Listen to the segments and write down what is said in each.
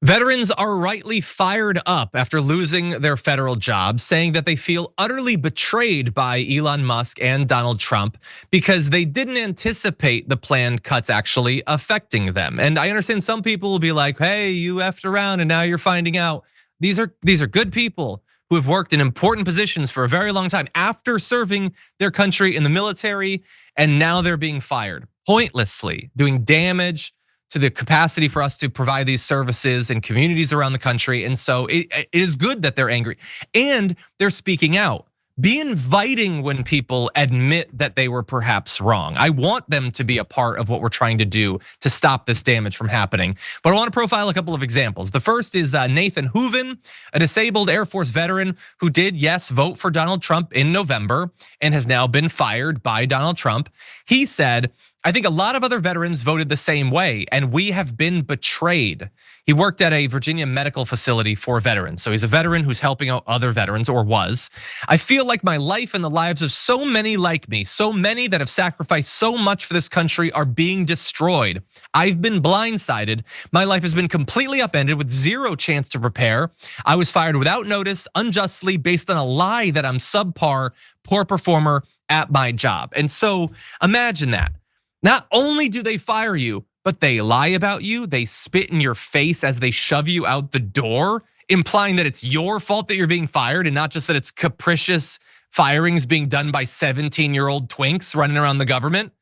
Veterans are rightly fired up after losing their federal jobs, saying that they feel utterly betrayed by Elon Musk and Donald Trump because they didn't anticipate the planned cuts actually affecting them. And I understand some people will be like, hey, you effed around and now you're finding out. These are good people who have worked in important positions for a very long time after serving their country in the military, and now they're being fired pointlessly, doing damage to the capacity for us to provide these services in communities around the country. And so it is good that they're angry and they're speaking out. Be inviting when people admit that they were perhaps wrong. I want them to be a part of what we're trying to do to stop this damage from happening. But I want to profile a couple of examples. The first is Nathan Hooven, a disabled Air Force veteran who did, yes, vote for Donald Trump in November and has now been fired by Donald Trump. He said, I think a lot of other veterans voted the same way, and we have been betrayed. He worked at a Virginia medical facility for veterans. So he's a veteran who's helping out other veterans, or was. I feel like my life and the lives of so many like me, so many that have sacrificed so much for this country, are being destroyed. I've been blindsided. My life has been completely upended with zero chance to prepare. I was fired without notice, unjustly, based on a lie that I'm subpar, poor performer at my job. And so imagine that. Not only do they fire you, but they lie about you. They spit in your face as they shove you out the door, implying that it's your fault that you're being fired and not just that it's capricious firings being done by 17-year-old twinks running around the government.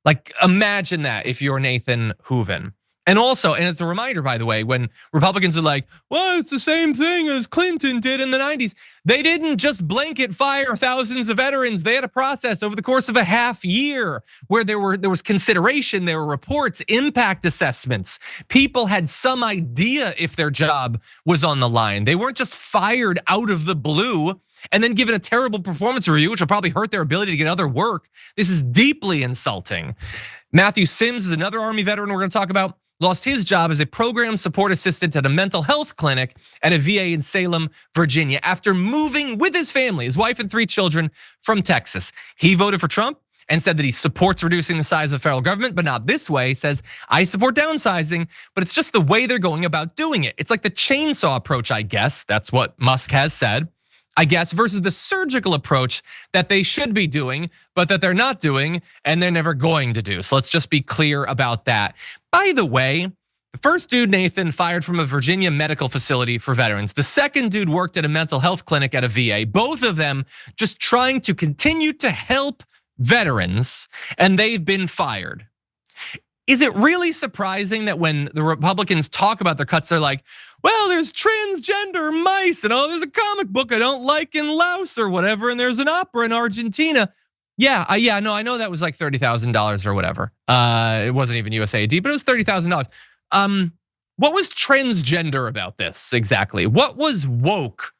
Like, imagine that if you're Nathan Hooven. And also, and it's a reminder, by the way, when Republicans are like, well, it's the same thing as Clinton did in the 90s. They didn't just blanket fire thousands of veterans. They had a process over the course of a half year where there was consideration, there were reports, impact assessments. People had some idea if their job was on the line. They weren't just fired out of the blue and then given a terrible performance review, which will probably hurt their ability to get other work. This is deeply insulting. Matthew Sims is another Army veteran we're gonna talk about. Lost his job as a program support assistant at a mental health clinic at a VA in Salem, Virginia, after moving with his family, his wife and 3 children, from Texas. He voted for Trump and said that he supports reducing the size of federal government, but not this way. He says, I support downsizing, but it's just the way they're going about doing it. It's like the chainsaw approach, I guess. That's what Musk has said, I guess, versus the surgical approach that they should be doing, but that they're not doing and they're never going to do. So let's just be clear about that. By the way, the first dude, Nathan, fired from a Virginia medical facility for veterans. The second dude worked at a mental health clinic at a VA. Both of them just trying to continue to help veterans, and they've been fired. Is it really surprising that when the Republicans talk about their cuts, they're like, well, there's transgender mice, and there's a comic book I don't like in Laos or whatever, and there's an opera in Argentina. Yeah, no, I know that was like $30,000 or whatever. It wasn't even USAID, but it was $30,000. What was transgender about this exactly? What was woke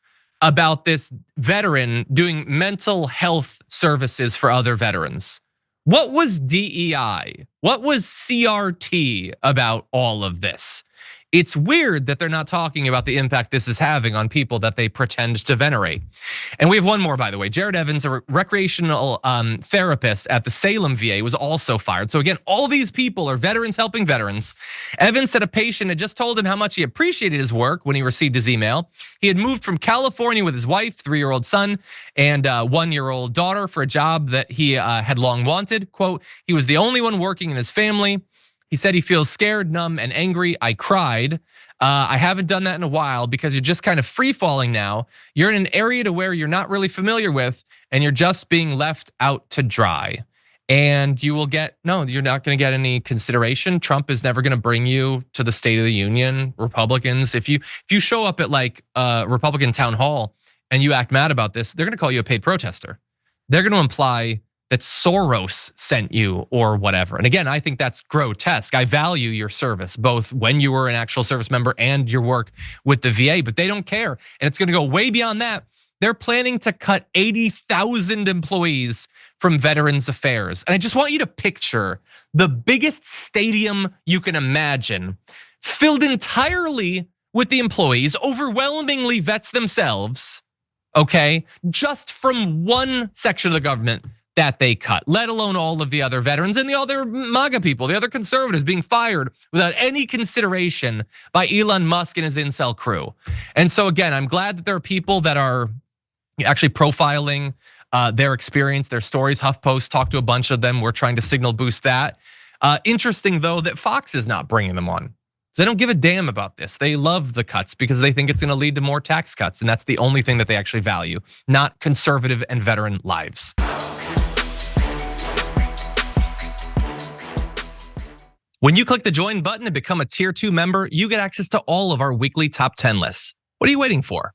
about this veteran doing mental health services for other veterans? What was DEI? What was CRT about all of this? It's weird that they're not talking about the impact this is having on people that they pretend to venerate. And we have one more, by the way. Jared Evans, a recreational therapist at the Salem VA, was also fired. So again, all these people are veterans helping veterans. Evans said a patient had just told him how much he appreciated his work when he received his email. He had moved from California with his wife, 3-year-old son, and 1-year-old daughter for a job that he had long wanted. Quote, he was the only one working in his family. He said he feels scared, numb, and angry. I cried. I haven't done that in a while because you're just kind of free falling now. You're in an area to where you're not really familiar with, and you're just being left out to dry. And you will get, no, you're not gonna get any consideration. Trump is never gonna bring you to the State of the Union. Republicans, if you show up at like a Republican town hall and you act mad about this, they're gonna call you a paid protester. They're gonna imply that Soros sent you or whatever. And again, I think that's grotesque. I value your service, both when you were an actual service member and your work with the VA, but they don't care. And it's gonna go way beyond that. They're planning to cut 80,000 employees from Veterans Affairs. And I just want you to picture the biggest stadium you can imagine, filled entirely with the employees, overwhelmingly vets themselves, okay? Just from one section of the government that they cut, let alone all of the other veterans and the other MAGA people, the other conservatives being fired without any consideration by Elon Musk and his incel crew. And so again, I'm glad that there are people that are actually profiling their experience, their stories. HuffPost talked to a bunch of them. We're trying to signal boost that. Interesting though that Fox is not bringing them on. They don't give a damn about this. They love the cuts because they think it's going to lead to more tax cuts. And that's the only thing that they actually value, not conservative and veteran lives. When you click the join button and become a tier 2 member, you get access to all of our weekly top 10 lists. What are you waiting for?